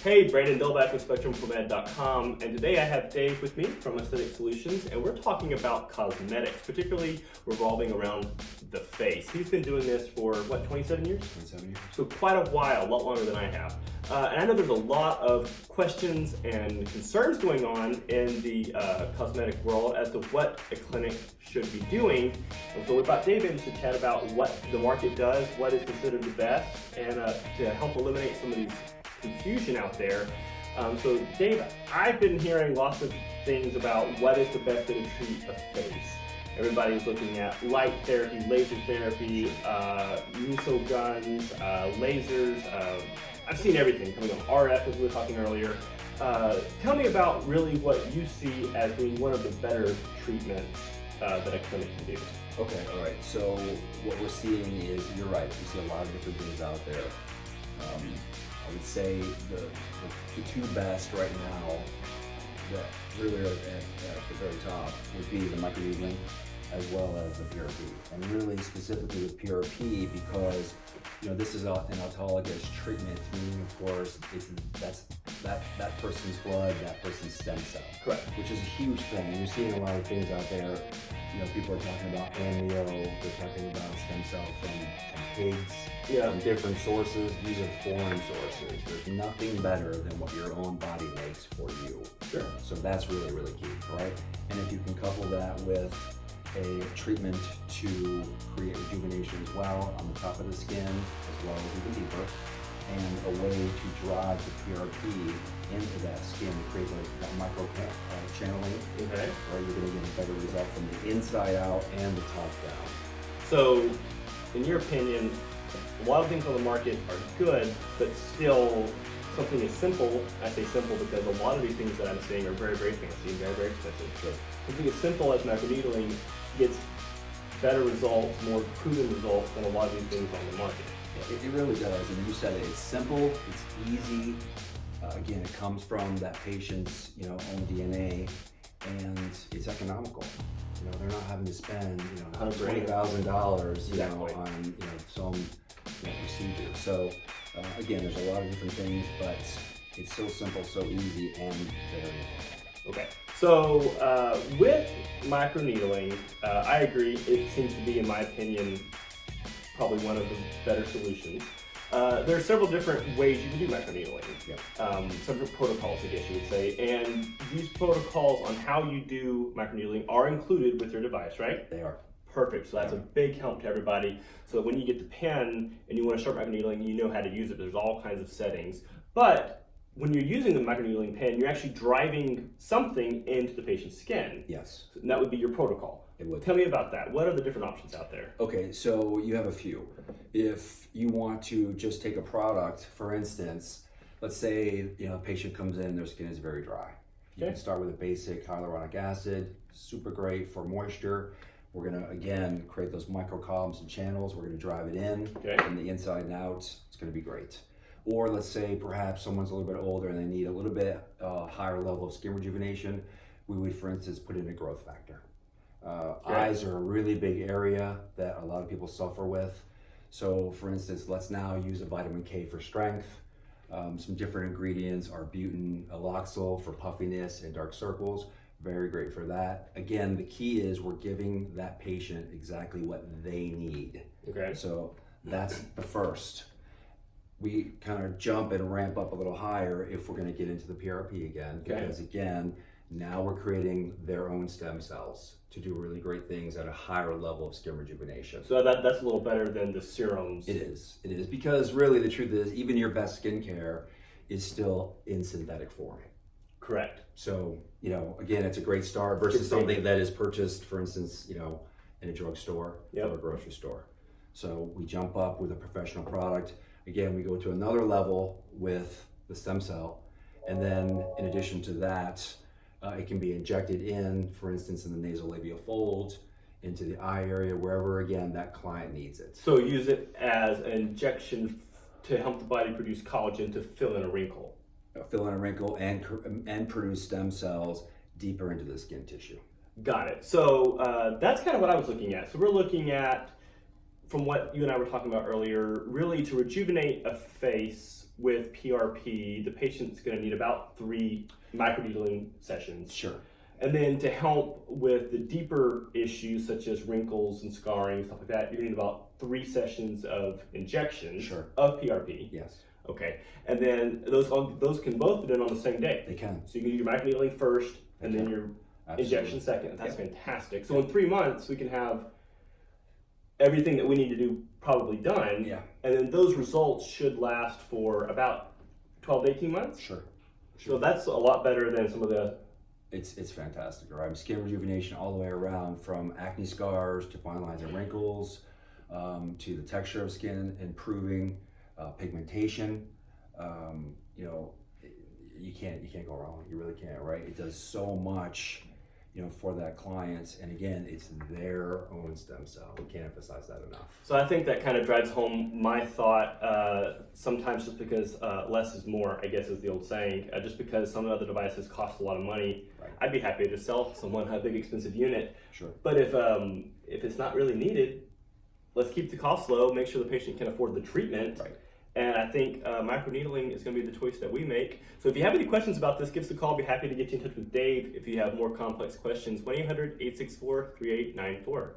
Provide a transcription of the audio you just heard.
Hey, Brandon Delback with SpectrumForMed.com, and today I have Dave with me from Aesthetic Solutions, and we're talking about cosmetics, particularly revolving around the face. He's been doing this for, 27 years? 27 years. So quite a while, a lot longer than I have. And I know there's a lot of questions and concerns going on in the cosmetic world as to what a clinic should be doing. And so we brought Dave in to chat about what the market does, what is considered the best, and to help eliminate some of these confusion out there. So Dave, I've been hearing lots of things about what is the best way to treat a face. Everybody's looking at light therapy, laser therapy, meso guns, lasers. I've seen everything coming on, RF as we were talking earlier. Tell me about really what you see as being one of the better treatments that a clinic can do. Okay, all right. So what we're seeing is, you're right, we see a lot of different things out there. I would say the two best right now that really are at the very top would be the Microneedling as well as the PRP. And really specifically with PRP because this is an autologous treatment, meaning of course that's that person's blood, that person's stem cell. Correct. Which is a huge thing. And you're seeing a lot of things out there. People are talking about amnio, they're talking about stem cell from pigs, from different sources. These are foreign sources. There's nothing better than what your own body makes for you. Sure. So that's really, really key, right? And if you can couple that with a treatment to create rejuvenation as well on the top of the skin, as well as even deeper, and a way to drive the PRP into that skin to create that micro channeling, Okay. where you're going to get a better result from the inside out and the top down. So, in your opinion, a lot of things on the market are good, but still something as simple, I say simple because a lot of these things that I'm seeing are very, very fancy and very, very expensive. Sure. Something as simple as microneedling gets better results, more proven results than a lot of these things on the market. It really does, and you said it. It's simple, it's easy. Again, it comes from that patient's own DNA, and it's economical. They're not having to spend $20,000 on some procedure. So again, there's a lot of different things, but it's so simple, so easy, and very affordable. Okay, so with microneedling, I agree. It seems to be, in my opinion, probably one of the better solutions. There are several different ways you can do microneedling. Some different protocols, I guess you would say, and these protocols on how you do microneedling are included with your device, right? They are. Perfect. So that's a big help to everybody. So that when you get the pen and you want to start microneedling, you know how to use it. There's all kinds of settings. But when you're using the microneedling pen, you're actually driving something into the patient's skin. Yes. And that would be your protocol. It would. Tell me about that. What are the different options out there? Okay, so you have a few. If you want to just take a product, for instance, let's say a patient comes in, their skin is very dry. You can start with a basic hyaluronic acid, super great for moisture. We're gonna again create those micro columns and channels. We're gonna drive it in from the inside and out. It's gonna be great. Or let's say perhaps someone's a little bit older and they need a little bit higher level of skin rejuvenation. We would, for instance, put in a growth factor. Eyes are a really big area that a lot of people suffer with. So for instance, let's now use a vitamin K for strength. Some different ingredients are butane aloxyl for puffiness and dark circles. Very great for that. Again, the key is we're giving that patient exactly what they need. Okay. So that's the first. We kind of jump and ramp up a little higher if we're going to get into the PRP again. Because again, now we're creating their own stem cells to do really great things at a higher level of skin rejuvenation. So that's a little better than the serums. It is because really the truth is even your best skincare is still in synthetic form. Correct. So, again, it's a great start versus something that is purchased, for instance, in a drugstore or a grocery store. So we jump up with a professional product. Again, we go to another level with the stem cell. And then in addition to that, it can be injected in, for instance, in the nasolabial fold, into the eye area, wherever, again, that client needs it. So use it as an injection to help the body produce collagen to fill in a wrinkle. Fill in a wrinkle and produce stem cells deeper into the skin tissue. Got it. So that's kind of what I was looking at. So we're looking at, from what you and I were talking about earlier, really to rejuvenate a face with PRP, the patient's going to need about 3 microneedling sessions. Sure. And then to help with the deeper issues such as wrinkles and scarring, stuff like that, you're going to need about 3 sessions of injections Sure. of PRP. Yes. Okay. And then those can both be done on the same day. They can. So you can do your microneedling first and then can. your Absolutely. injection second. That's Yep. fantastic. So in 3 months, we can have everything that we need to do probably done. Yeah. And then those results should last for about 12 to 18 months. Sure. So that's a lot better than some of the... It's fantastic, right? Skin rejuvenation all the way around, from acne scars to fine lines and wrinkles, to the texture of skin improving, pigmentation. You know, you can't go wrong. You really can't, right? It does so much, you know, for that client. And again, it's their own stem cell. We can't emphasize that enough. So I think that kind of drives home my thought, sometimes just because less is more, I guess is the old saying. Just because some of the other devices cost a lot of money, Right. I'd be happy to sell someone a big expensive unit. Sure. But if it's not really needed, let's keep the cost low, make sure the patient can afford the treatment. Right. And I think microneedling is going to be the choice that we make. So if you have any questions about this, give us a call. I'll be happy to get you in touch with Dave if you have more complex questions. 1-800-864-3894.